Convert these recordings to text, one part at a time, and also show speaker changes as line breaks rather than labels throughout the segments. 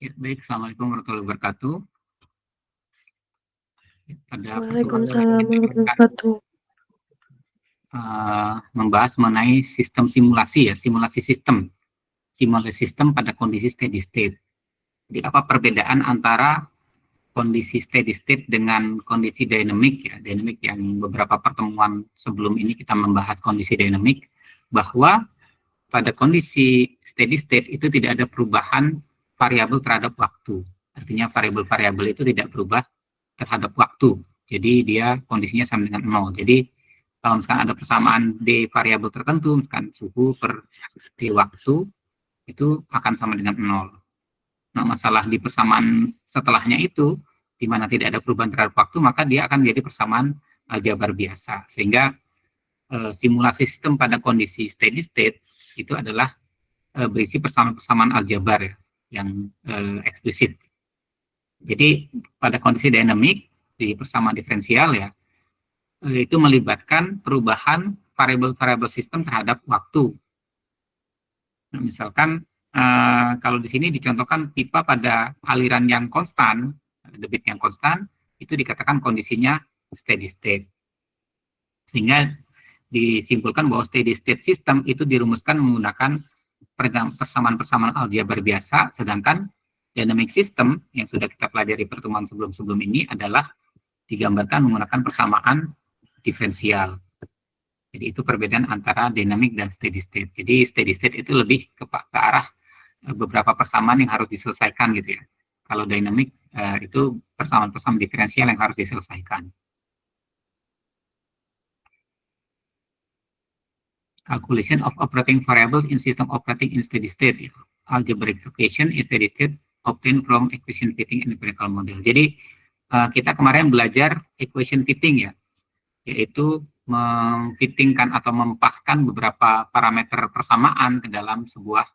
Ya, baik. Assalamualaikum warahmatullahi wabarakatuh. Pada pertemuan kali
Waalaikumsalam
ini kita
warahmatullahi
akan
wabarakatuh.
membahas mengenai sistem simulasi ya, simulasi sistem pada kondisi steady state. Jadi apa perbedaan antara kondisi steady state dengan kondisi dynamic ya, dynamic yang beberapa pertemuan sebelum ini kita membahas kondisi dynamic, bahwa pada kondisi steady state itu tidak ada perubahan variabel terhadap waktu. Artinya variabel-variabel itu tidak berubah terhadap waktu. Jadi dia kondisinya sama dengan 0. Jadi kalau misalkan ada persamaan D variabel tertentu, misalkan suhu per D waktu, itu akan sama dengan 0. Nah, masalah di persamaan setelahnya itu, di mana tidak ada perubahan terhadap waktu, maka dia akan menjadi persamaan aljabar biasa. Sehingga simulasi sistem pada kondisi steady state itu adalah berisi persamaan-persamaan aljabar ya, yang eksplisit. Jadi pada kondisi dinamik di persamaan diferensial ya, itu melibatkan perubahan variabel-variabel sistem terhadap waktu. Nah, misalkan kalau di sini dicontohkan pipa pada aliran yang konstan, debit yang konstan, itu dikatakan kondisinya steady state. Sehingga disimpulkan bahwa steady state system itu dirumuskan menggunakan persamaan-persamaan aljabar biasa, sedangkan dynamic system yang sudah kita pelajari pertemuan sebelum-sebelum ini adalah digambarkan menggunakan persamaan diferensial. Jadi itu perbedaan antara dynamic dan steady state. Jadi steady state itu lebih ke arah beberapa persamaan yang harus diselesaikan gitu ya. Kalau dynamic itu persamaan-persamaan diferensial yang harus diselesaikan. Calculation of operating variables in system operating in steady state. Algebraic equation in steady state obtained from equation fitting and empirical model. Jadi kita kemarin belajar equation fitting ya, yaitu memfittingkan atau mempaskan beberapa parameter persamaan ke dalam sebuah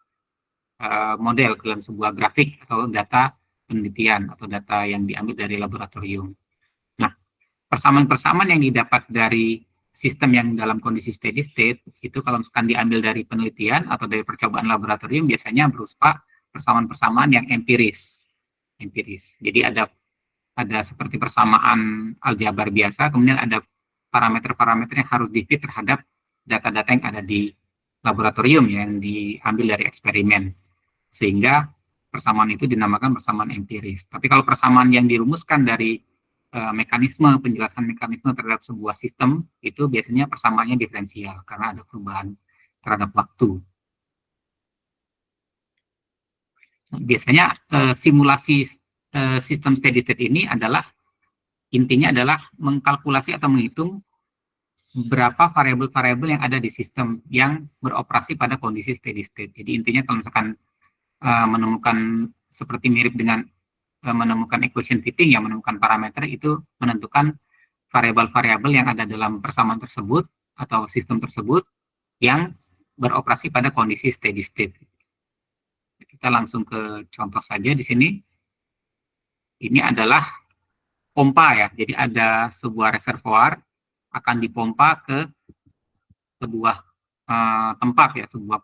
model, ke dalam sebuah grafik atau data penelitian atau data yang diambil dari laboratorium. Nah, persamaan-persamaan yang didapat dari sistem yang dalam kondisi steady state itu kalau misalkan diambil dari penelitian atau dari percobaan laboratorium biasanya berupa persamaan-persamaan yang empiris. Jadi ada seperti persamaan aljabar biasa, kemudian ada parameter-parameter yang harus di-fit terhadap data-data yang ada di laboratorium yang diambil dari eksperimen. Sehingga persamaan itu dinamakan persamaan empiris. Tapi kalau persamaan yang dirumuskan dari penjelasan mekanisme terhadap sebuah sistem, itu biasanya persamaannya diferensial karena ada perubahan terhadap waktu. Biasanya simulasi sistem steady state ini adalah intinya adalah mengkalkulasi atau menghitung berapa variabel-variabel yang ada di sistem yang beroperasi pada kondisi steady state. Jadi intinya kalau misalkan menemukan seperti mirip dengan menemukan equation fitting yang menemukan parameter itu menentukan variabel-variabel yang ada dalam persamaan tersebut atau sistem tersebut yang beroperasi pada kondisi steady state. Kita langsung ke contoh saja di sini. Ini adalah pompa ya. Jadi ada sebuah reservoir akan dipompa ke sebuah tempat ya, sebuah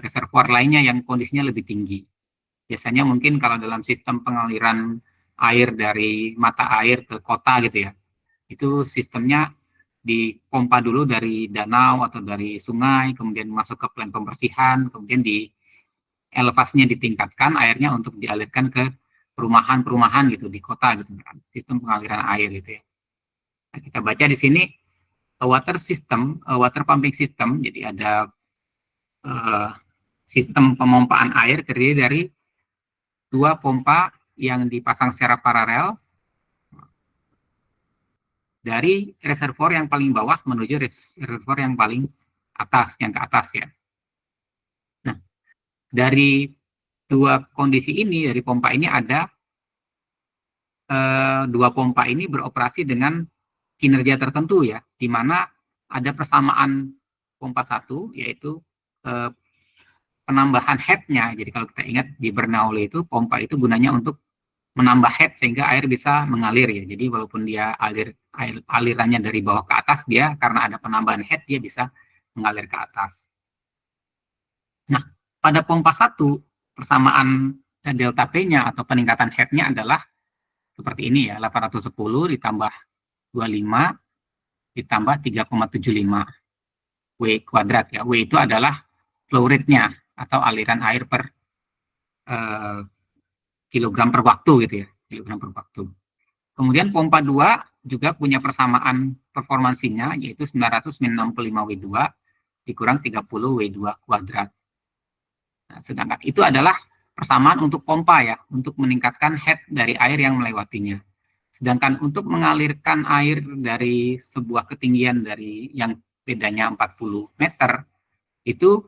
reservoir lainnya yang kondisinya lebih tinggi. Biasanya mungkin kalau dalam sistem pengaliran air dari mata air ke kota gitu ya, itu sistemnya dipompa dulu dari danau atau dari sungai, kemudian masuk ke plan pembersihan, kemudian di elevasinya ditingkatkan airnya untuk dialirkan ke perumahan-perumahan gitu di kota gitu kan, sistem pengaliran air gitu ya. Nah, kita baca di sini water pumping system, jadi ada sistem pemompaan air terdiri dari dua pompa yang dipasang secara paralel dari reservoir yang paling bawah menuju reservoir yang paling atas, yang ke atas ya. Nah, dari dua kondisi ini, dari pompa ini ada dua pompa ini beroperasi dengan kinerja tertentu ya, di mana ada persamaan pompa satu, yaitu penambahan head-nya. Jadi kalau kita ingat di Bernoulli itu, pompa itu gunanya untuk menambah head sehingga air bisa mengalir ya. Jadi walaupun dia alirannya dari bawah ke atas, dia karena ada penambahan head, dia bisa mengalir ke atas. Nah, pada pompa satu, persamaan delta P-nya atau peningkatan head-nya adalah seperti ini ya, 810 ditambah 25 ditambah 3,75 W kuadrat ya. W itu adalah flow rate-nya atau aliran air per kilogram per waktu gitu ya, kilogram per waktu. Kemudian pompa 2 juga punya persamaan performansinya, yaitu 965 W2 dikurang 30 W2 kuadrat. Nah, sedangkan itu adalah persamaan untuk pompa ya, untuk meningkatkan head dari air yang melewatinya. Sedangkan untuk mengalirkan air dari sebuah ketinggian dari yang bedanya 40 meter, itu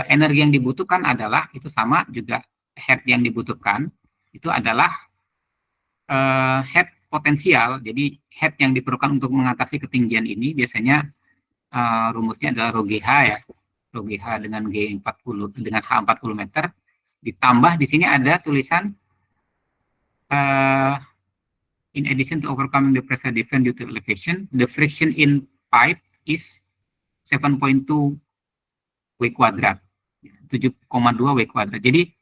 energi yang dibutuhkan adalah, itu sama juga head yang dibutuhkan, itu adalah head potensial. Jadi head yang diperlukan untuk mengatasi ketinggian ini biasanya rumusnya adalah rho GH ya. Rho GH dengan G40 dengan H40 meter, ditambah di sini ada tulisan in addition to overcoming the pressure difference due to elevation, the friction in pipe is 7.2 W kuadrat, 7,2 W kuadrat. Jadi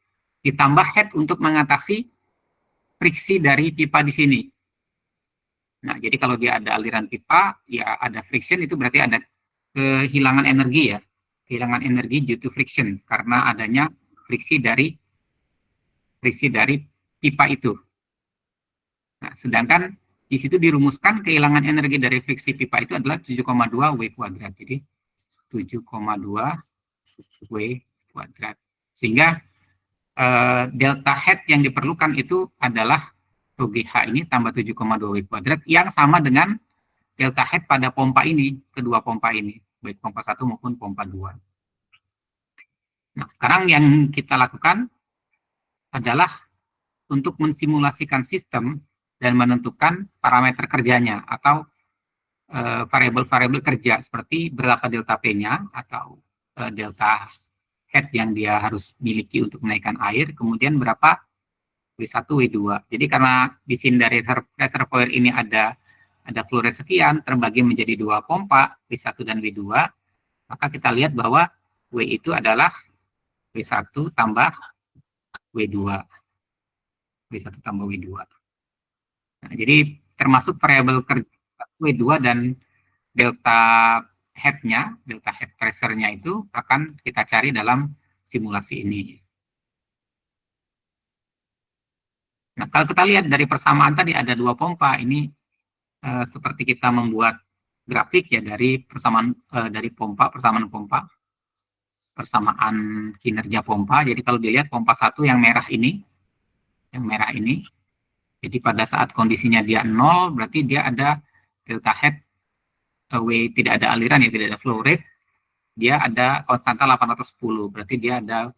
ditambah head untuk mengatasi friksi dari pipa di sini. Nah, jadi kalau dia ada aliran pipa, ya ada friction, itu berarti ada kehilangan energi ya. Kehilangan energi due to friction, karena adanya friksi dari pipa itu. Nah, sedangkan di situ dirumuskan kehilangan energi dari friksi pipa itu adalah 7,2 W kuadrat. Jadi 7,2 W kuadrat. Sehingga delta head yang diperlukan itu adalah rho GH ini tambah 7,2 W kuadrat yang sama dengan delta head pada pompa ini, kedua pompa ini, baik pompa 1 maupun pompa 2. Nah, sekarang yang kita lakukan adalah untuk mensimulasikan sistem dan menentukan parameter kerjanya atau variabel-variabel kerja seperti berapa delta P-nya atau delta head yang dia harus miliki untuk menaikkan air, kemudian berapa W1, W2. Jadi karena di sini dari reservoir ini ada flow rate sekian, terbagi menjadi 2 pompa, W1 dan W2, maka kita lihat bahwa W itu adalah W1 tambah W2. W1 tambah W2. Nah, jadi termasuk variabel kerja W2 dan delta head-nya, delta head pressure-nya itu akan kita cari dalam simulasi ini. Nah, kalau kita lihat dari persamaan tadi ada 2 pompa, ini seperti kita membuat grafik ya dari persamaan dari pompa, persamaan kinerja pompa. Jadi kalau dilihat pompa 1 yang merah ini, jadi pada saat kondisinya dia 0, berarti dia ada delta head W, tidak ada aliran ya, tidak ada flow rate, dia ada konstanta 810, berarti dia ada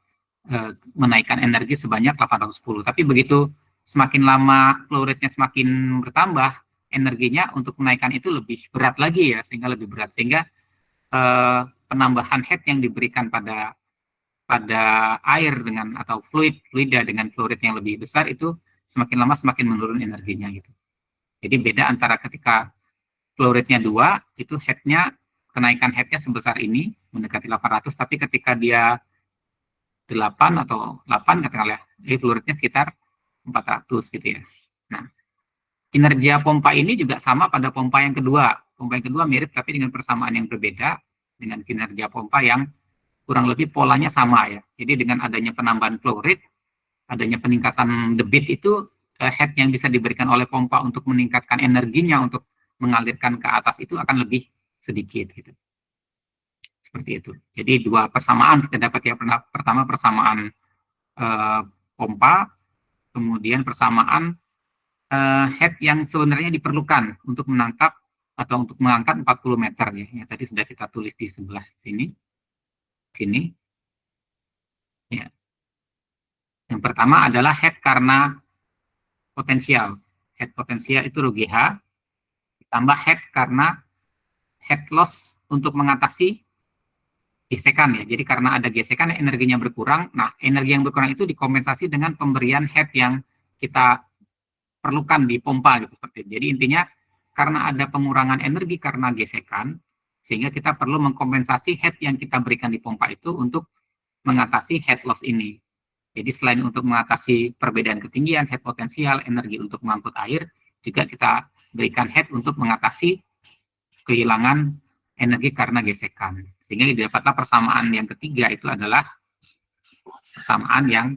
menaikkan energi sebanyak 810. Tapi begitu semakin lama flow rate-nya semakin bertambah, energinya untuk menaikkan itu lebih berat lagi ya, sehingga lebih berat, sehingga penambahan head yang diberikan pada air dengan atau fluida dengan flow rate yang lebih besar itu semakin lama semakin menurun energinya gitu. Jadi beda antara ketika flow rate-nya 2, itu head-nya, kenaikan head-nya sebesar ini, mendekati 800, tapi ketika dia 8 atau 8, katakanlah, flow rate-nya sekitar 400 gitu ya. Nah, kinerja pompa ini juga sama pada pompa yang kedua. Pompa yang kedua mirip, tapi dengan persamaan yang berbeda, dengan kinerja pompa yang kurang lebih polanya sama ya. Jadi dengan adanya penambahan flow rate, adanya peningkatan debit itu, head yang bisa diberikan oleh pompa untuk meningkatkan energinya untuk mengalirkan ke atas itu akan lebih sedikit gitu. Seperti itu. Jadi 2 persamaan kita dapat ya. Pertama persamaan pompa, kemudian persamaan head yang sebenarnya diperlukan untuk menangkap atau untuk mengangkat 40 meter ya. Ya tadi sudah kita tulis di sebelah sini. Ya. Yang pertama adalah head karena potensial. Head potensial itu rho GH, ditambah head karena head loss untuk mengatasi gesekan ya. Jadi karena ada gesekan energinya berkurang. Nah, energi yang berkurang itu dikompensasi dengan pemberian head yang kita perlukan di pompa gitu seperti itu. Jadi intinya karena ada pengurangan energi karena gesekan, sehingga kita perlu mengkompensasi head yang kita berikan di pompa itu untuk mengatasi head loss ini. Jadi selain untuk mengatasi perbedaan ketinggian, head potensial, energi untuk mengangkut air, juga kita berikan head untuk mengatasi kehilangan energi karena gesekan. Sehingga didapatlah persamaan yang ketiga itu adalah persamaan yang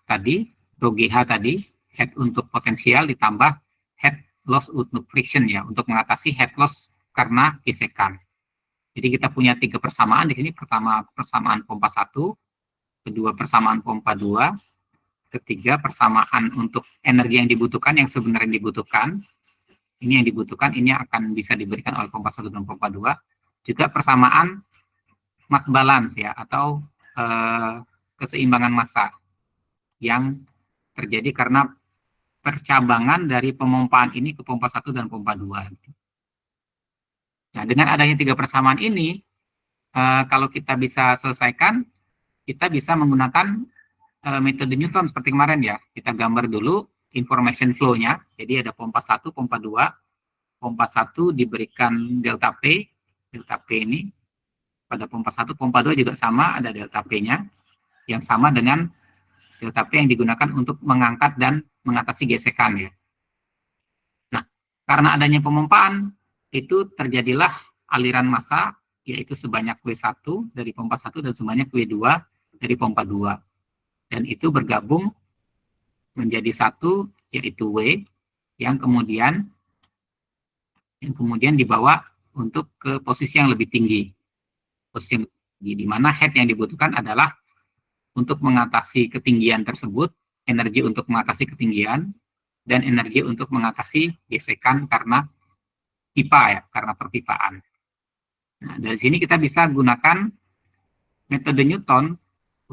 tadi, rho GH tadi, head untuk potensial ditambah head loss untuk friction ya, untuk mengatasi head loss karena gesekan. Jadi kita punya 3 persamaan di sini. Pertama persamaan pompa 1, kedua persamaan pompa 2, ketiga persamaan untuk energi yang dibutuhkan, yang sebenarnya dibutuhkan. Ini yang dibutuhkan, ini akan bisa diberikan oleh pompa 1 dan pompa 2. Juga persamaan mass balance ya, atau keseimbangan massa yang terjadi karena percabangan dari pemompaan ini ke pompa 1 dan pompa 2. Nah, dengan adanya 3 persamaan ini, kalau kita bisa selesaikan, kita bisa menggunakan metode Newton seperti kemarin ya. Kita gambar dulu information flow-nya. Jadi ada pompa 1, pompa 2. Pompa 1 diberikan delta P. Delta P ini pada pompa 1, pompa 2 juga sama, ada delta P-nya. Yang sama dengan delta P yang digunakan untuk mengangkat dan mengatasi gesekan ya. Nah, karena adanya pemompaan, itu terjadilah aliran massa, yaitu sebanyak W1 dari pompa 1 dan sebanyak W2 dari pompa 2. Dan itu bergabung menjadi satu, yaitu W, yang kemudian dibawa untuk ke posisi yang lebih tinggi. Posisi yang lebih tinggi, di mana head yang dibutuhkan adalah untuk mengatasi ketinggian tersebut, energi untuk mengatasi ketinggian, dan energi untuk mengatasi gesekan karena pipa ya, karena perpipaan. Nah, dari sini kita bisa gunakan metode Newton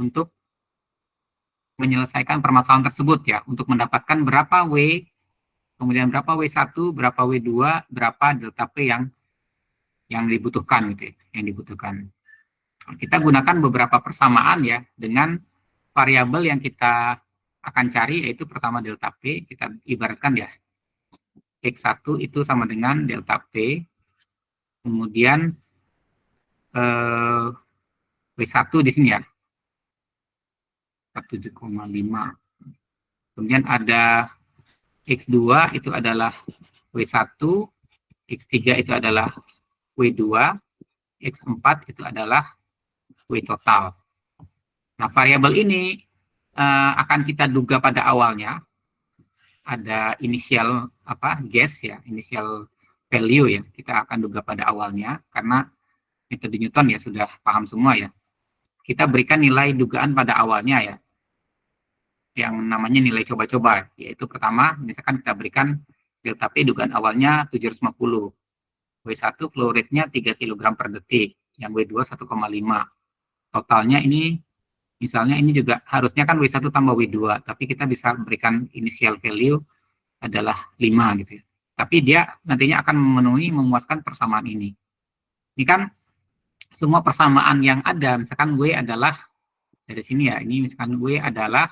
untuk menyelesaikan permasalahan tersebut ya, untuk mendapatkan berapa W, kemudian berapa W1, berapa W2, berapa delta P yang dibutuhkan gitu ya, yang dibutuhkan. Kita gunakan beberapa persamaan ya dengan variabel yang kita akan cari, yaitu pertama delta P, kita ibaratkan ya X1 itu sama dengan delta P, kemudian W1 di sini ya 7,5. Kemudian ada X2 itu adalah W1, X3 itu adalah W2, X4 itu adalah W total. Nah, variabel ini akan kita duga pada awalnya ada inisial guess ya, inisial value ya. Kita akan duga pada awalnya karena metode Newton ya sudah paham semua ya. Kita berikan nilai dugaan pada awalnya ya, yang namanya nilai coba-coba, yaitu pertama misalkan kita berikan delta P dugaan awalnya 750, W1 flow rate-nya 3 kg per detik, yang W2 1,5. Totalnya ini misalnya ini juga harusnya kan W1 tambah W2, tapi kita bisa berikan initial value adalah 5 gitu ya. Tapi dia nantinya akan memuaskan persamaan ini. Ini kan semua persamaan yang ada, misalkan W adalah dari sini ya, ini misalkan W adalah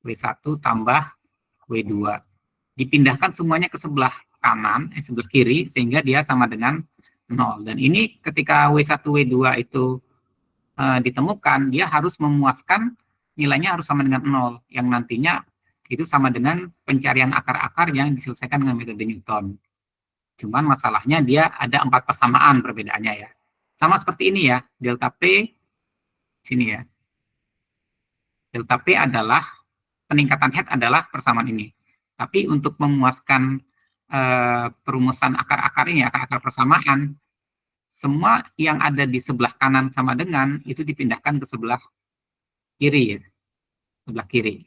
W1 tambah W2. Dipindahkan semuanya ke sebelah kanan, sebelah kiri, sehingga dia sama dengan 0. Dan ini ketika W1, W2 itu ditemukan, dia harus memuaskan nilainya harus sama dengan 0, yang nantinya itu sama dengan pencarian akar-akar yang diselesaikan dengan metode Newton. Cuman masalahnya dia ada 4 persamaan perbedaannya ya. Sama seperti ini ya, delta P, sini ya. Delta P adalah, peningkatan head adalah persamaan ini. Tapi untuk memuaskan perumusan akar-akar ini, akar-akar persamaan, semua yang ada di sebelah kanan sama dengan, itu dipindahkan ke sebelah kiri ya. Sebelah kiri.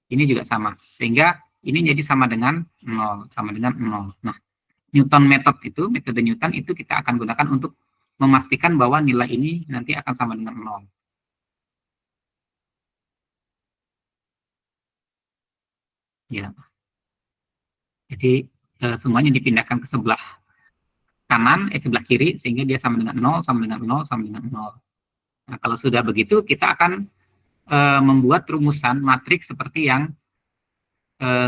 Ini juga sama. Sehingga ini jadi sama dengan 0. Sama dengan 0. Nah, Newton method itu, metode Newton itu kita akan gunakan untuk memastikan bahwa nilai ini nanti akan sama dengan 0. Ya. Jadi semuanya dipindahkan ke sebelah kanan, sebelah kiri, sehingga dia sama dengan 0, sama dengan 0, sama dengan 0. Nah, kalau sudah begitu, kita akan membuat rumusan matriks seperti yang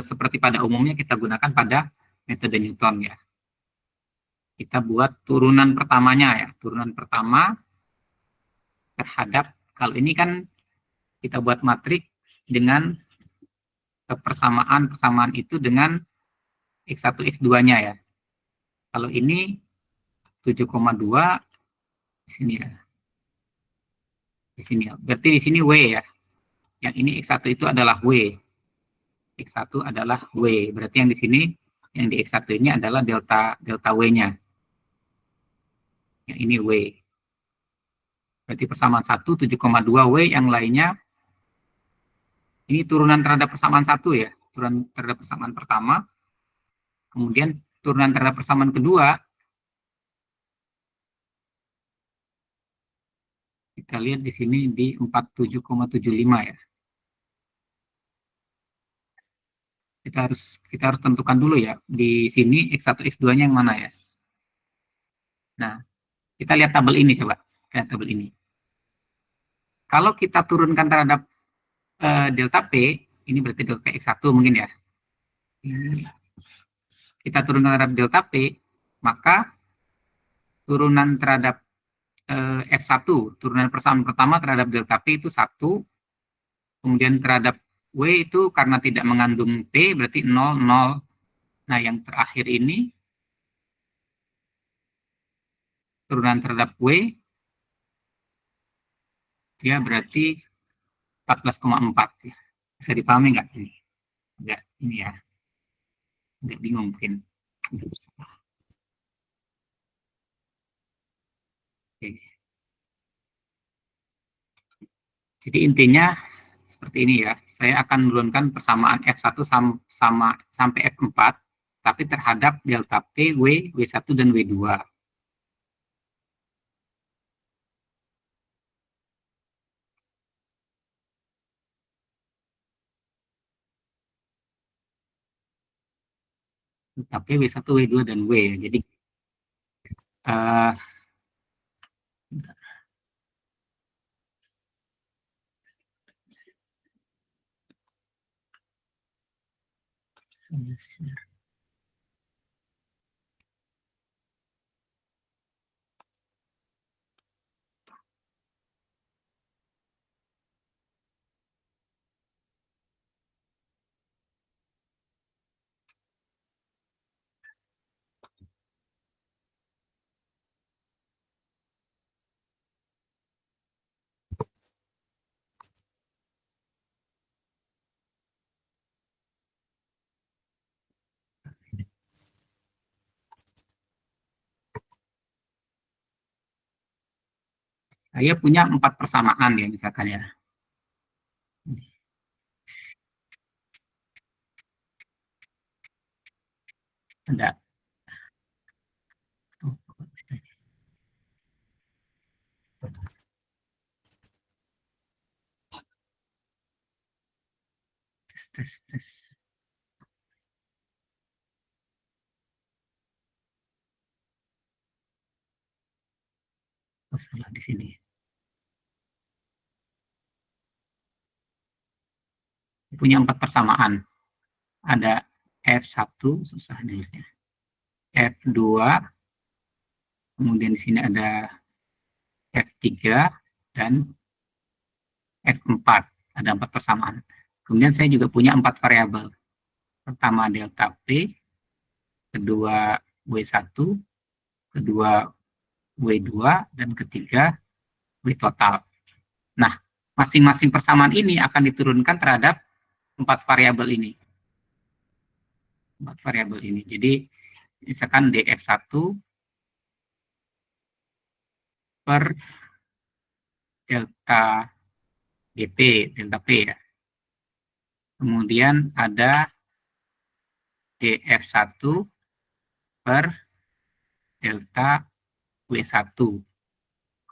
seperti pada umumnya kita gunakan pada metode Newton ya. Kita buat turunan pertamanya ya, turunan pertama terhadap Kalau ini kan kita buat matriks dengan persamaan itu dengan X1, X2-nya ya. Kalau ini 7,2 di sini ya. Di sini ya. Berarti di sini W ya. Yang ini X1 itu adalah W. X1 adalah W. Berarti yang di sini, yang di X1 ini adalah delta W-nya. Yang ini W. Berarti persamaan 1, 7,2 W, yang lainnya, ini turunan terhadap persamaan 1 ya. Turunan terhadap persamaan pertama. Kemudian turunan terhadap persamaan kedua, kita lihat di sini di 47,75 ya. Kita harus tentukan dulu ya, di sini X1, X2-nya yang mana ya. Nah, kita lihat tabel ini coba. Lihat tabel ini. Kalau kita turunkan terhadap delta P, ini berarti delta X1 mungkin ya. Kita turunkan terhadap delta P, maka turunan terhadap F1, turunan persamaan pertama terhadap delta P itu 1, kemudian terhadap W itu karena tidak mengandung T, berarti 0, 0. Nah, yang terakhir ini, turunan terhadap W, dia berarti 14,4 ya. Bisa dipahami nggak ini? Enggak, ini ya. Enggak bingung mungkin. Oke. Jadi intinya seperti ini ya. Saya akan menurunkan persamaan F1 sampai F4, tapi terhadap delta P, W, W1, dan W2. Tapi W1, W2, dan W. Jadi saya punya 4 persamaan ya misalkan ya. Ada. Tes. Oh, salah di sini. Punya 4 persamaan. Ada F1, susah nulisnya. F2, kemudian di sini ada F3, dan F4. Ada 4 persamaan. Kemudian saya juga punya 4 variabel. Pertama delta P, kedua W1, kedua W2, dan ketiga W total. Nah, masing-masing persamaan ini akan diturunkan terhadap 4 variabel ini. 4 variabel ini. Jadi, misalkan DF1 per delta DP, delta P ya. Kemudian ada DF1 per delta W1.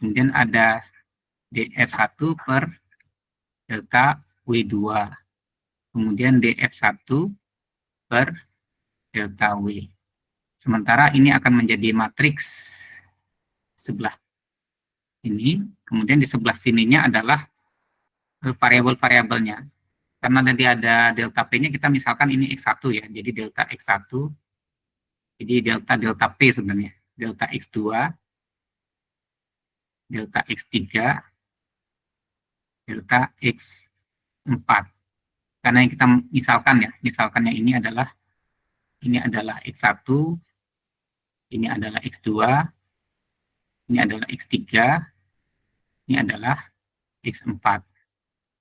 Kemudian ada DF1 per delta W2. Kemudian DF1 per delta W. Sementara ini akan menjadi matriks sebelah ini. Kemudian di sebelah sininya adalah variabel-variabelnya. Karena nanti ada delta P-nya, kita misalkan ini X1 ya. Jadi delta X1, jadi delta P sebenarnya. Delta X2, delta X3, delta X4. Karena yang kita misalkan ya, misalkan yang ini adalah X1, ini adalah X2, ini adalah X3, ini adalah X4.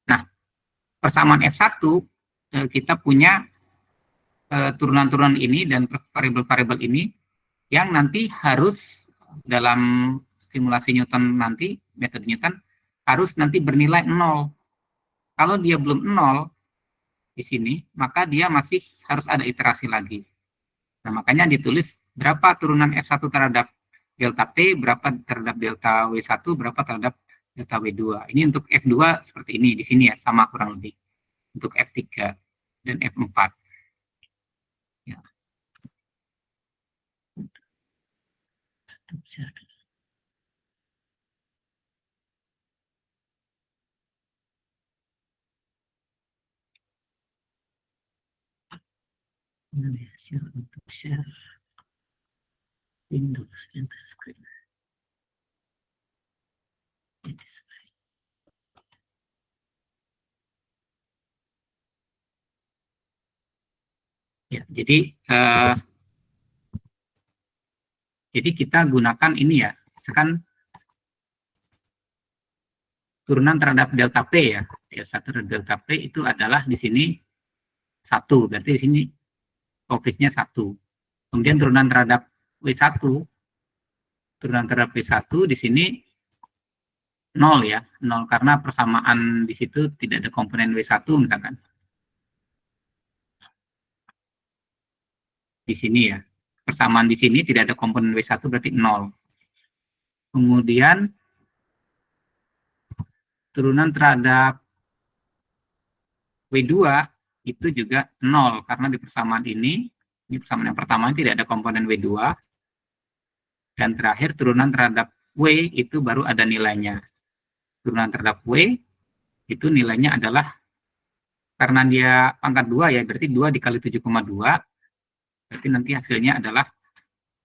Nah, persamaan F1, kita punya turunan-turunan ini dan variabel-variabel ini yang nanti harus dalam simulasi Newton nanti, metode Newton, harus nanti bernilai 0. Kalau dia belum 0 di sini, maka dia masih harus ada iterasi lagi. Nah, makanya ditulis berapa turunan F1 terhadap delta T, berapa terhadap delta W1, berapa terhadap delta W2. Ini untuk F2 seperti ini, di sini ya, sama kurang lebih. Untuk F3 dan F4. Ya. Untuk share Windows enter screen. Ya, jadi kita gunakan ini ya, misalkan turunan terhadap delta P ya, delta terhadap delta P itu adalah di sini 1, berarti di sini fokusnya 1. Kemudian turunan terhadap W1, turunan terhadap W1 di sini 0 ya, 0 karena persamaan di situ tidak ada komponen W1 misalkan. Di sini ya, persamaan di sini tidak ada komponen W1 berarti 0. Kemudian turunan terhadap W2 itu juga 0 karena di persamaan ini persamaan yang pertama tidak ada komponen W2. Dan terakhir turunan terhadap W itu baru ada nilainya. Turunan terhadap W itu nilainya adalah, karena dia pangkat 2 ya, berarti 2 dikali 7,2, berarti nanti hasilnya adalah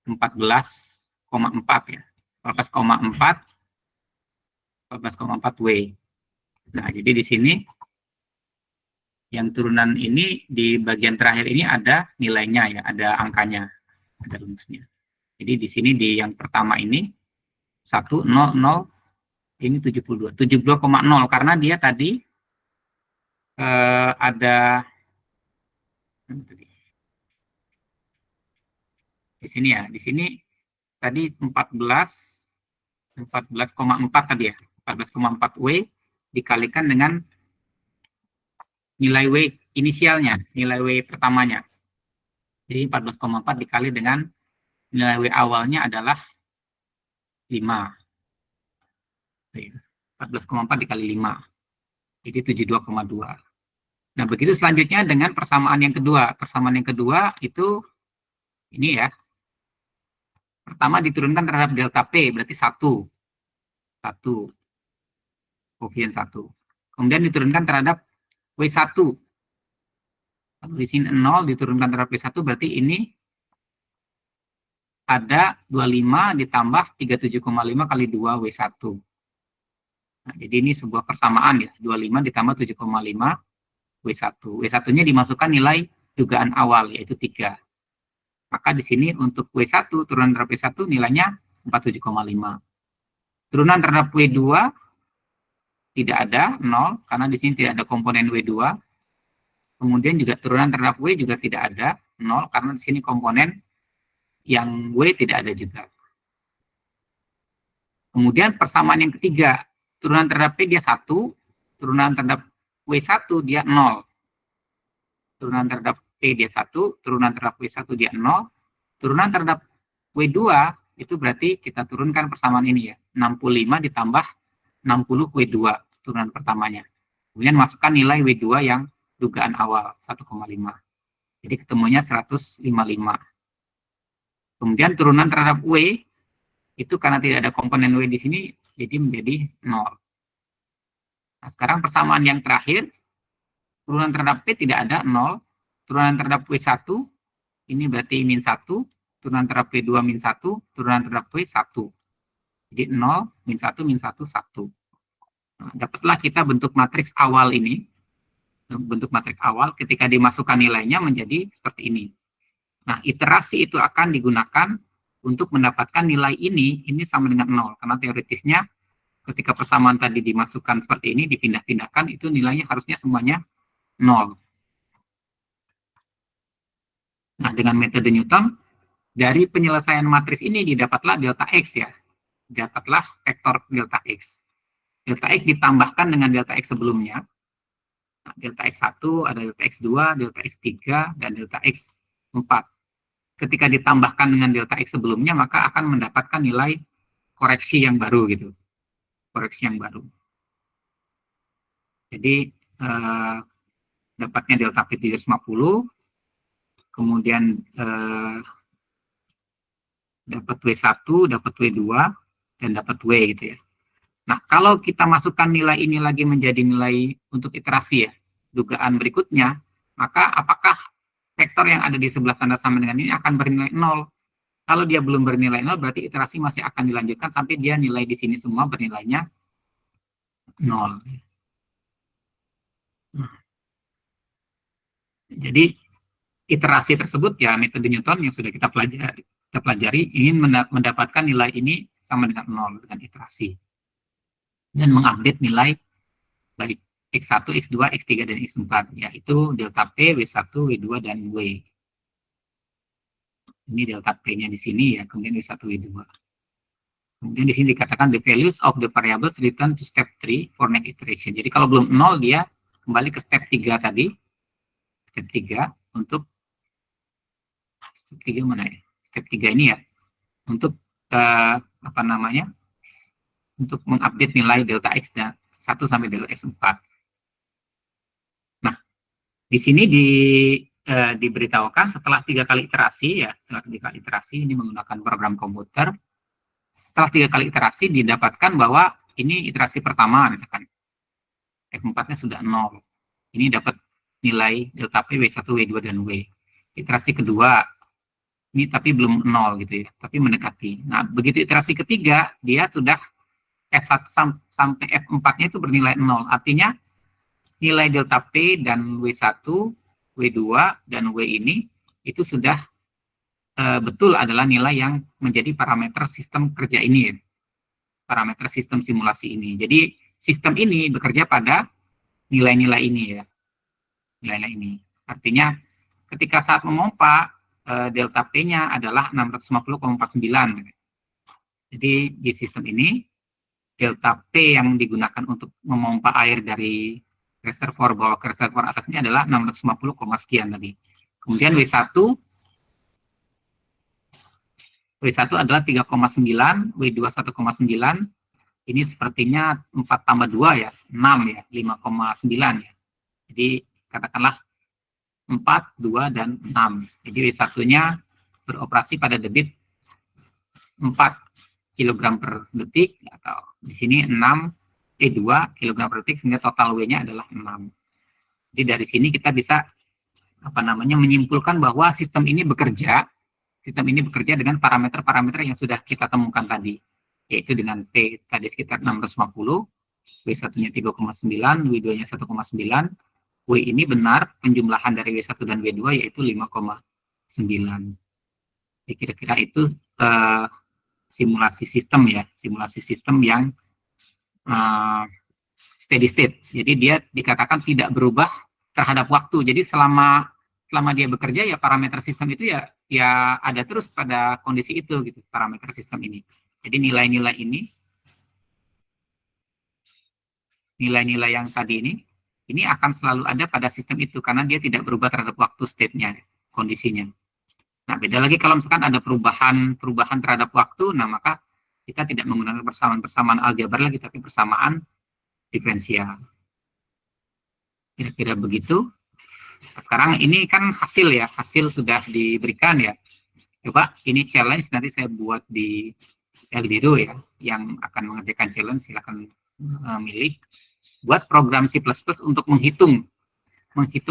14,4 ya. 14,4 W. Nah, jadi di sini yang turunan ini di bagian terakhir ini ada nilainya ya, ada angkanya, ada rumusnya. Jadi di sini di yang pertama ini 1, 0, 0, ini 72, 72,0 karena dia tadi ada di sini ya, di sini tadi 14,4 tadi ya, 14,4 W dikalikan dengan nilai W inisialnya, nilai W pertamanya. Jadi 14,4 dikali dengan nilai W awalnya adalah 5. 14,4 dikali 5. Jadi 72,2. Nah, begitu selanjutnya dengan persamaan yang kedua. Persamaan yang kedua itu ini ya. Pertama diturunkan terhadap delta P, berarti 1. 1. Koefisien 1. Kemudian diturunkan terhadap W1. Di sini 0 diturunkan terhadap W1, berarti ini ada 25 ditambah 37,5 kali 2 W1. Nah, jadi ini sebuah persamaan ya, 25 ditambah 7,5 W1. W1-nya dimasukkan nilai dugaan awal, yaitu 3. Maka di sini untuk W1, turunan terhadap W1 nilainya 47,5. Turunan terhadap W2 tidak ada, 0, karena di sini tidak ada komponen W2. Kemudian juga turunan terhadap W juga tidak ada, 0, karena di sini komponen yang W tidak ada juga. Kemudian persamaan yang ketiga, turunan terhadap P dia 1, turunan terhadap W1 dia 0. Turunan terhadap P dia 1, turunan terhadap W1 dia 0, turunan terhadap W2 itu berarti kita turunkan persamaan ini ya, 65 ditambah 60 W2, turunan pertamanya. Kemudian masukkan nilai W2 yang dugaan awal, 1,5. Jadi ketemunya 155. Kemudian turunan terhadap W, itu karena tidak ada komponen W di sini, jadi menjadi 0. Nah, sekarang persamaan yang terakhir, turunan terhadap P tidak ada, 0. Turunan terhadap W1, ini berarti min 1. Turunan terhadap W2 min 1. Turunan terhadap W 1. Jadi 0, min 1, min 1, 1. Nah, dapatlah kita bentuk matriks awal ini. Bentuk matriks awal ketika dimasukkan nilainya menjadi seperti ini. Nah, iterasi itu akan digunakan untuk mendapatkan nilai ini sama dengan 0. Karena teoritisnya ketika persamaan tadi dimasukkan seperti ini, dipindah-pindahkan, itu nilainya harusnya semuanya 0. Nah, dengan metode Newton, dari penyelesaian matriks ini didapatlah delta X ya. Dapatlah vektor delta X. Delta X ditambahkan dengan delta X sebelumnya. Nah, delta X1, ada delta X2, delta X3, dan delta X4. Ketika ditambahkan dengan delta X sebelumnya, maka akan mendapatkan nilai koreksi yang baru gitu. Koreksi yang baru. Jadi, dapatnya delta P 350, kemudian dapat W1, dapat W2, dan dapat W gitu ya. Nah, kalau kita masukkan nilai ini lagi menjadi nilai untuk iterasi ya, dugaan berikutnya, maka apakah vektor yang ada di sebelah tanda sama dengan ini akan bernilai 0? Kalau dia belum bernilai 0, berarti iterasi masih akan dilanjutkan sampai dia nilai di sini semua bernilainya 0. Jadi, iterasi tersebut ya metode Newton yang sudah kita pelajari ingin mendapatkan nilai ini sama dengan 0 dengan iterasi. Dan mengupdate nilai baik X1, X2, X3, dan X4, yaitu delta P, W1, W2, dan W. Ini delta P-nya di sini ya, kemudian W1, W2. Kemudian di sini dikatakan the values of the variables return to step 3 for next iteration. Jadi kalau belum 0, dia kembali ke step 3 tadi. Step 3 untuk step 3 mana ya? Step 3 ini ya, untuk apa namanya? Untuk mengupdate nilai delta X 1 sampai delta X4. Nah, di sini diberitahukan setelah 3 kali iterasi ya, setelah 3 kali iterasi ini menggunakan program komputer. Setelah 3 kali iterasi didapatkan bahwa ini iterasi pertama misalkan F4-nya sudah 0. Ini dapat nilai delta P, W1, W2, dan W. Iterasi kedua, ini tapi belum 0 gitu ya, tapi mendekati. Nah, begitu iterasi ketiga, dia sudah F1 sampai F4-nya itu bernilai 0. Artinya, nilai delta P dan W1, W2, dan W ini, itu sudah betul adalah nilai yang menjadi parameter sistem kerja ini. Parameter sistem simulasi ini. Jadi, sistem ini bekerja pada nilai-nilai ini ya. Nilai-nilai ini. Artinya, ketika saat memompa, delta P-nya adalah 650,49. Jadi, di sistem ini, delta P yang digunakan untuk memompa air dari reservoir bawah ke reservoir atas ini adalah 650, sekian tadi. Kemudian W1 adalah 3,9, W2 1,9. Ini sepertinya 4 tambah 2 ya, 6 ya, 5,9 ya. Jadi katakanlah 4, 2, dan 6. Jadi W1-nya beroperasi pada debit 4 kg per detik, atau di sini 2 kg per detik, sehingga total W-nya adalah 6. Jadi dari sini kita bisa menyimpulkan bahwa sistem ini bekerja dengan parameter-parameter yang sudah kita temukan tadi, yaitu dengan P tadi sekitar 650, W1-nya 3,9, W2-nya 1,9, W ini benar penjumlahan dari W1 dan W2 yaitu 5,9. Jadi kira-kira itu simulasi sistem ya, simulasi sistem yang steady state. Jadi dia dikatakan tidak berubah terhadap waktu. Jadi selama dia bekerja ya parameter sistem itu ya ada terus pada kondisi itu gitu, parameter sistem ini. Jadi nilai-nilai yang tadi ini akan selalu ada pada sistem itu karena dia tidak berubah terhadap waktu state-nya, kondisinya. Nah, beda lagi kalau misalkan ada perubahan terhadap waktu, nah maka kita tidak menggunakan persamaan aljabar lagi, tapi persamaan diferensial. Kira-kira begitu. Sekarang ini kan hasil sudah diberikan ya. Coba ini challenge nanti saya buat di Eldiro ya, yang akan mengerjakan challenge silakan milih. Buat program C++ untuk menghitung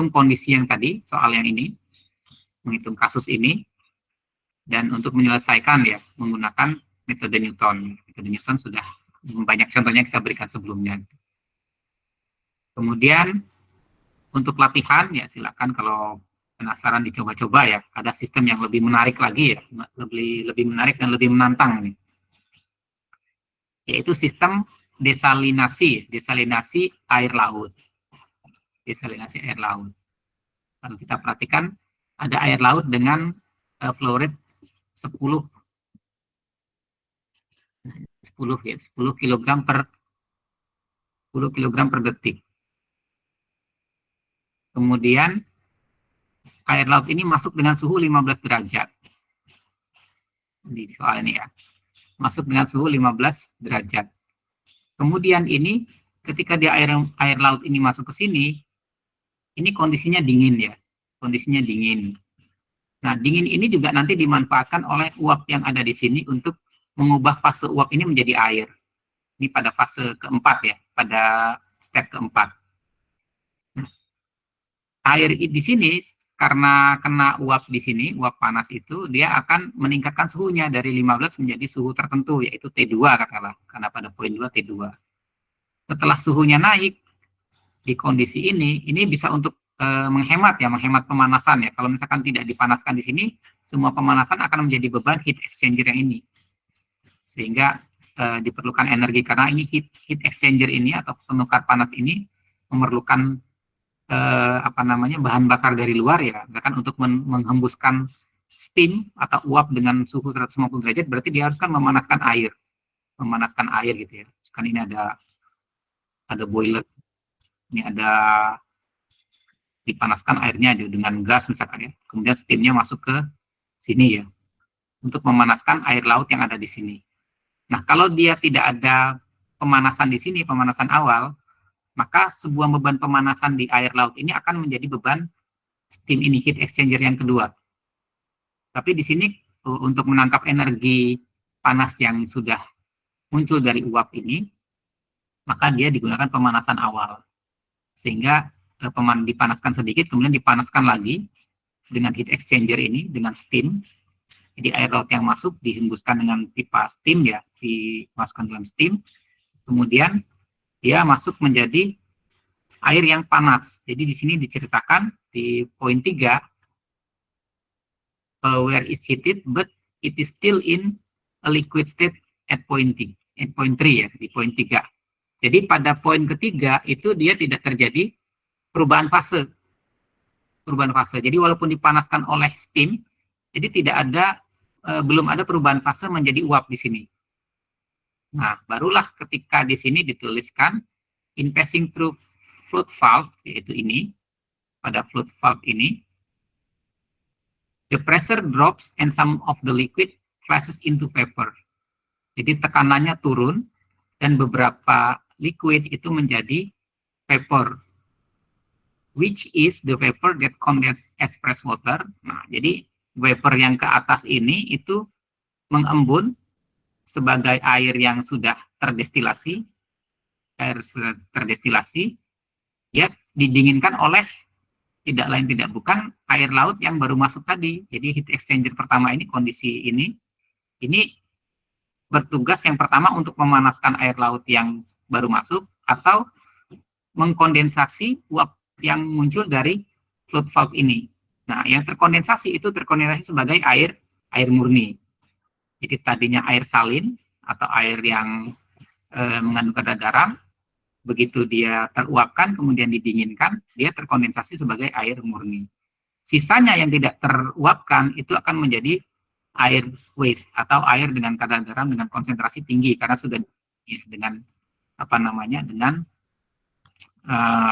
kondisi yang tadi, soal yang ini, menghitung kasus ini, dan untuk menyelesaikan ya, menggunakan metode Newton. Metode Newton sudah banyak contohnya kita berikan sebelumnya. Kemudian untuk latihan ya silakan kalau penasaran dicoba-coba ya. Ada sistem yang lebih menarik lagi ya, lebih menarik dan lebih menantang nih. Yaitu sistem desalinasi air laut. Desalinasi air laut. Kalau kita perhatikan ada air laut dengan flow rate 10 ya, 10 kg per detik. Kemudian air laut ini masuk dengan suhu 15 derajat. Di soal ini ya. Masuk dengan suhu 15 derajat. Kemudian ini ketika dia air laut ini masuk ke sini, ini kondisinya dingin ya. Kondisinya dingin. Nah, dingin ini juga nanti dimanfaatkan oleh uap yang ada di sini untuk mengubah fase uap ini menjadi air. Ini pada fase keempat ya, pada step keempat. Nah, air di sini karena kena uap di sini, uap panas itu, dia akan meningkatkan suhunya dari 15 menjadi suhu tertentu, yaitu T2 katakanlah, karena pada poin 2 T2. Setelah suhunya naik, di kondisi ini bisa untuk menghemat pemanasan ya. Kalau misalkan tidak dipanaskan di sini, semua pemanasan akan menjadi beban heat exchanger yang ini. Sehingga diperlukan energi, karena ini heat exchanger ini atau penukar panas ini memerlukan bahan bakar dari luar ya, bahkan untuk menghembuskan steam atau uap dengan suhu 150 derajat, berarti dia harus kan memanaskan air gitu ya. Kan ini ada boiler, ini ada dipanaskan airnya dengan gas misalkan ya, kemudian steamnya masuk ke sini ya, untuk memanaskan air laut yang ada di sini. Nah, kalau dia tidak ada pemanasan di sini, pemanasan awal, maka sebuah beban pemanasan di air laut ini akan menjadi beban steam ini, heat exchanger yang kedua. Tapi di sini untuk menangkap energi panas yang sudah muncul dari uap ini, maka dia digunakan pemanasan awal. Sehingga dipanaskan sedikit, kemudian dipanaskan lagi dengan heat exchanger ini, dengan steam. Jadi air laut yang masuk dihembuskan dengan pipa steam ya, dimasukkan dalam steam. Kemudian dia masuk menjadi air yang panas. Jadi di sini diceritakan di poin 3, where is heated but it is still in a liquid state at point 3 ya, di poin 3. Jadi pada poin ketiga itu dia tidak terjadi perubahan fase. Jadi walaupun dipanaskan oleh steam, jadi belum ada perubahan fase menjadi uap di sini. Nah, barulah ketika di sini dituliskan in passing through float valve, yaitu ini, pada float valve ini, the pressure drops and some of the liquid flashes into vapor. Jadi tekanannya turun dan beberapa liquid itu menjadi vapor, which is the vapor that condenses as fresh water. Nah, jadi vapor yang ke atas ini itu mengembun sebagai air yang sudah terdestilasi, ya didinginkan oleh tidak lain tidak bukan air laut yang baru masuk tadi. Jadi heat exchanger pertama ini, kondisi ini bertugas yang pertama untuk memanaskan air laut yang baru masuk atau mengkondensasi uap yang muncul dari float valve ini. Nah, yang terkondensasi sebagai air murni. Jadi tadinya air salin atau air yang mengandung kadar garam, begitu dia teruapkan kemudian didinginkan, dia terkondensasi sebagai air murni. Sisanya yang tidak teruapkan itu akan menjadi air waste atau air dengan kadar garam dengan konsentrasi tinggi karena sudah ya, dengan dengan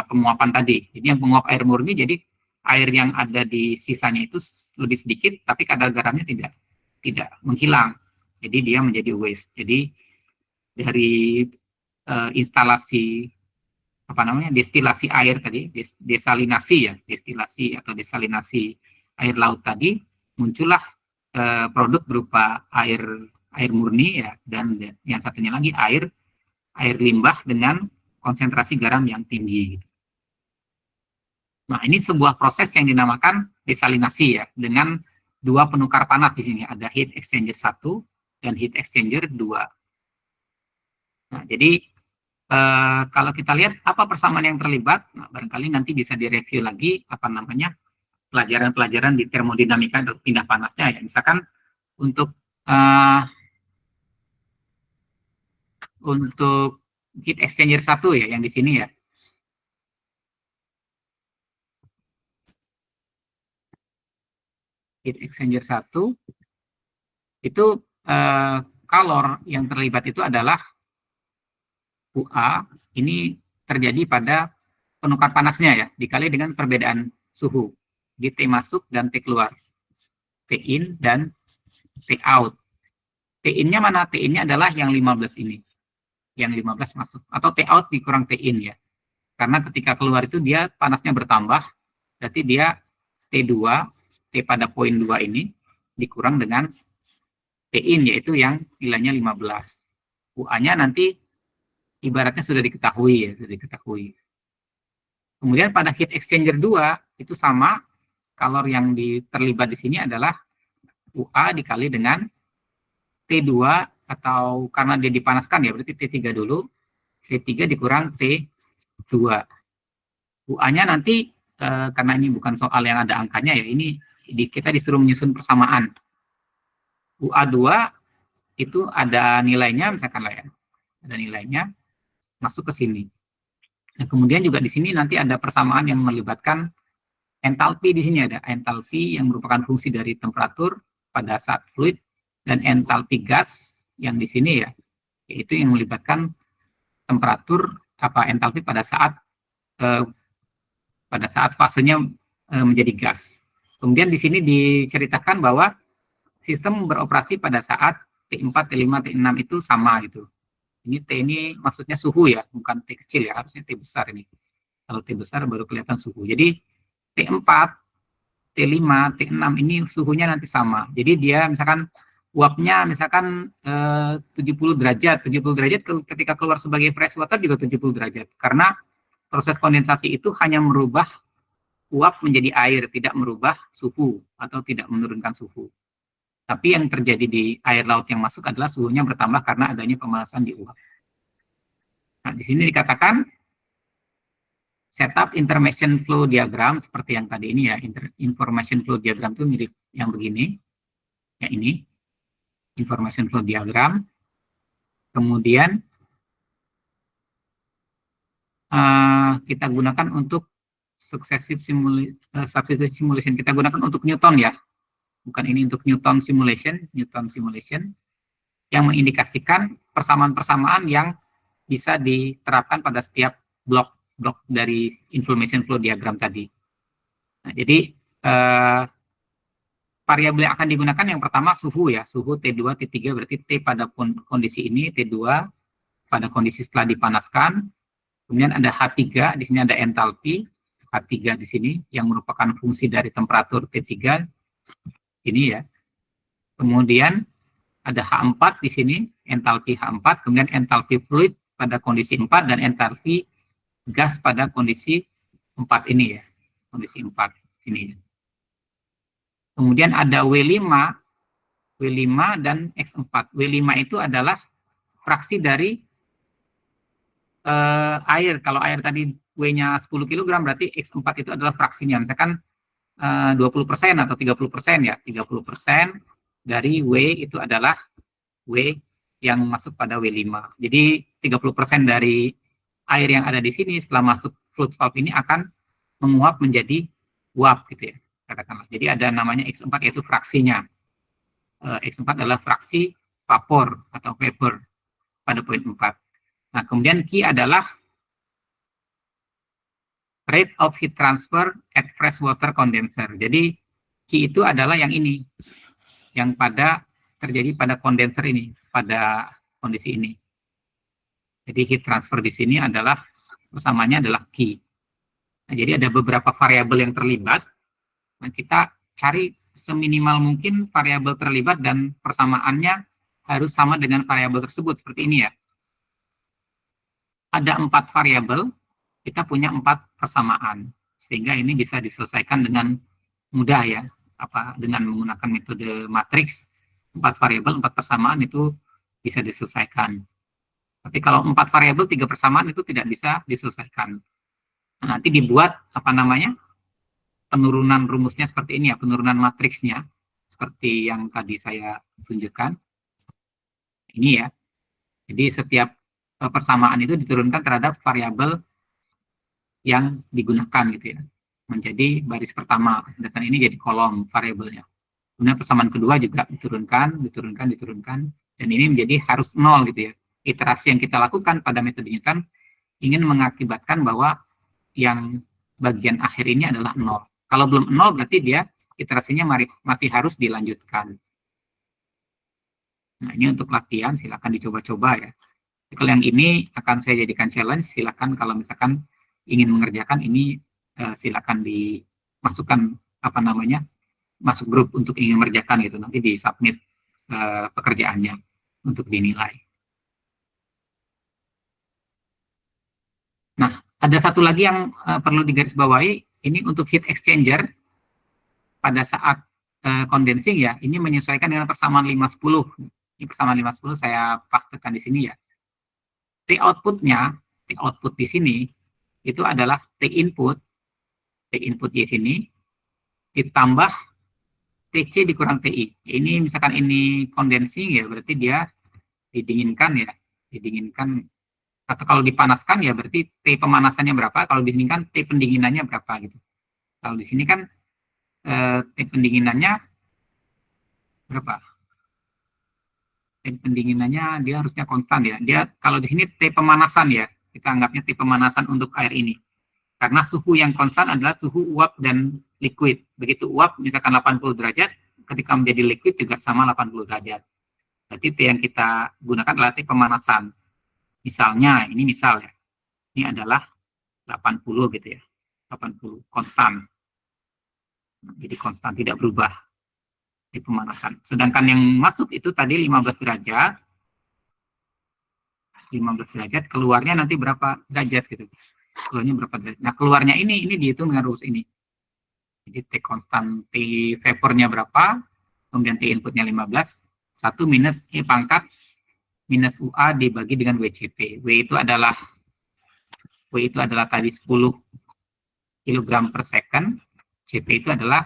penguapan tadi. Jadi yang penguap air murni, jadi air yang ada di sisanya itu lebih sedikit, tapi kadar garamnya tidak menghilang. Jadi dia menjadi waste. Jadi dari instalasi destilasi air tadi, desalinasi air laut tadi, muncullah produk berupa air murni ya, dan yang satunya lagi air limbah dengan konsentrasi garam yang tinggi. Nah, ini sebuah proses yang dinamakan desalinasi ya, dengan dua penukar panas di sini, ada heat exchanger 1 dan heat exchanger 2. Nah, jadi kalau kita lihat apa persamaan yang terlibat, nah, barangkali nanti bisa direview lagi apa namanya pelajaran-pelajaran di termodinamika atau pindah panasnya ya. Misalkan untuk untuk heat exchanger 1 ya yang di sini ya. Heat exchanger 1 itu kalor yang terlibat itu adalah UA, ini terjadi pada penukar panasnya ya, dikali dengan perbedaan suhu di T masuk dan T keluar, T in dan T out. T in-nya mana? T in-nya adalah yang 15 ini, yang 15 masuk, atau T out dikurang T in ya, karena ketika keluar itu dia panasnya bertambah, berarti dia T2, T pada poin 2 ini, dikurang dengan T in, yaitu yang nilainya 15. UA-nya nanti ibaratnya sudah diketahui ya, sudah diketahui. Kemudian pada heat exchanger 2 itu sama, kalor yang terlibat di sini adalah UA dikali dengan T2 atau karena dia dipanaskan ya, berarti T3 dulu, T3 dikurang T2. UA-nya nanti karena ini bukan soal yang ada angkanya ya, ini kita disuruh menyusun persamaan. UA2 itu ada nilainya, misalkan lah ya, ada nilainya masuk ke sini. Nah, kemudian juga di sini nanti ada persamaan yang melibatkan entalpi. Di sini ada entalpi yang merupakan fungsi dari temperatur pada saat fluid, dan entalpi gas yang di sini ya, yaitu yang melibatkan temperatur apa entalpi pada saat fasenya menjadi gas. Kemudian di sini diceritakan bahwa sistem beroperasi pada saat T4, T5, T6 itu sama gitu. Ini T ini maksudnya suhu ya, bukan T kecil ya, harusnya T besar ini. Kalau T besar baru kelihatan suhu. Jadi T4, T5, T6 ini suhunya nanti sama. Jadi dia misalkan uapnya misalkan 70 derajat. 70 derajat ketika keluar sebagai fresh water juga 70 derajat. Karena proses kondensasi itu hanya merubah uap menjadi air, tidak merubah suhu atau tidak menurunkan suhu. Tapi yang terjadi di air laut yang masuk adalah suhunya bertambah karena adanya pemanasan di uap. Nah, di sini dikatakan setup information flow diagram seperti yang tadi ini ya. Information flow diagram itu mirip yang begini. Ya ini. Information flow diagram. Kemudian kita gunakan untuk successive simulation. Kita gunakan untuk Newton ya. Bukan ini untuk Newton simulation yang mengindikasikan persamaan-persamaan yang bisa diterapkan pada setiap blok dari information flow diagram tadi. Nah, jadi variabel yang akan digunakan yang pertama suhu ya, suhu T2, T3 berarti T pada kondisi ini, T2 pada kondisi setelah dipanaskan. Kemudian ada H3, di sini ada entalpi, H3 di sini yang merupakan fungsi dari temperatur T3 ini ya. Kemudian ada H4 di sini, entalpi H4, kemudian entalpi fluid pada kondisi 4 dan entalpi gas pada kondisi 4 ini ya. Kondisi 4 ini ya. Kemudian ada W5 dan X4. W5 itu adalah fraksi dari air. Kalau air tadi W-nya 10 kg, berarti X4 itu adalah fraksinya. Misalkan 20% atau 30% ya. 30% dari W itu adalah W yang masuk pada W5. Jadi 30% dari air yang ada di sini setelah masuk fluid valve ini akan menguap menjadi uap gitu ya, katakanlah. Jadi ada namanya X4 yaitu fraksinya. X4 adalah fraksi vapor atau vapor pada poin 4. Nah, kemudian Q adalah rate of heat transfer at freshwater condenser. Jadi Q itu adalah yang ini, yang terjadi pada kondenser ini, pada kondisi ini. Jadi heat transfer di sini adalah persamanya adalah Q. Nah, jadi ada beberapa variabel yang terlibat. Nah, kita cari seminimal mungkin variabel terlibat dan persamaannya harus sama dengan variabel tersebut seperti ini ya. Ada 4 variabel, kita punya 4 persamaan, sehingga ini bisa diselesaikan dengan mudah ya, dengan menggunakan metode matriks 4 variabel 4 persamaan itu bisa diselesaikan. Tapi kalau 4 variabel, 3 persamaan itu tidak bisa diselesaikan. Nah, nanti dibuat apa namanya penurunan rumusnya seperti ini ya, penurunan matriksnya seperti yang tadi saya tunjukkan. Ini ya. Jadi setiap persamaan itu diturunkan terhadap variabel yang digunakan gitu ya. Menjadi baris pertama, dan ini jadi kolom variabelnya. Kemudian persamaan kedua juga diturunkan, dan ini menjadi harus nol gitu ya. Iterasi yang kita lakukan pada metode Newton ingin mengakibatkan bahwa yang bagian akhir ini adalah nol. Kalau belum nol berarti dia iterasinya masih harus dilanjutkan. Nah, ini untuk latihan, silakan dicoba-coba ya. Kalau yang ini akan saya jadikan challenge, silakan kalau misalkan ingin mengerjakan ini, silakan dimasukkan apa namanya, masuk grup untuk ingin mengerjakan gitu, nanti di submit pekerjaannya untuk dinilai. Nah, ada satu lagi yang perlu digarisbawahi, ini untuk heat exchanger pada saat condensing ya, ini menyesuaikan dengan persamaan 5-10. Ini persamaan 5-10 saya pastekan di sini ya. T outputnya, T output di sini itu adalah T input di sini ditambah TC dikurang TI. Ini misalkan ini condensing ya, berarti dia didinginkan ya, atau kalau dipanaskan ya berarti T pemanasannya berapa, kalau didinginkan T pendinginannya berapa gitu. Kalau di sini kan T pendinginannya berapa? T pendinginannya dia harusnya konstan ya. Dia kalau di sini T pemanasan ya, kita anggapnya T pemanasan untuk air ini. Karena suhu yang konstan adalah suhu uap dan liquid. Begitu uap misalkan 80 derajat, ketika menjadi liquid juga sama 80 derajat. Berarti T yang kita gunakan adalah T pemanasan. Misalnya, ini misal ya, ini adalah 80 gitu ya, 80 konstan. Jadi konstan, tidak berubah di pemanasan. Sedangkan yang masuk itu tadi 15 derajat, keluarnya nanti berapa derajat gitu. Keluarnya berapa derajat. Nah, keluarnya ini dihitung dengan rumus ini. Jadi T konstan, T vapornya berapa, kemudian T inputnya 15, 1 minus E pangkat minus UA dibagi dengan WCP. W itu adalah tadi 10 kg per second, CP itu adalah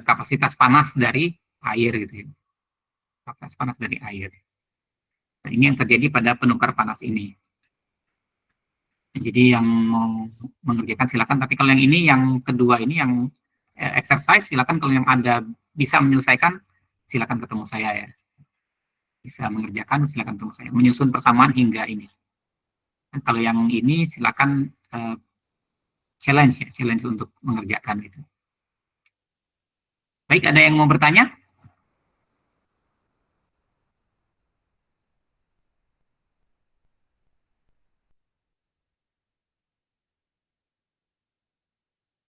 kapasitas panas dari air gitu ya. Kapasitas panas dari air. Nah, ini yang terjadi pada penukar panas ini. Jadi yang mau mengerjakan silakan, tapi kalau yang ini, yang kedua ini, yang exercise, silakan kalau yang Anda bisa menyelesaikan, silakan ketemu saya ya. Bisa mengerjakan, silakan ketemu saya. Menyusun persamaan hingga ini. Nah, kalau yang ini silakan challenge untuk mengerjakan gitu. Baik, ada yang mau bertanya?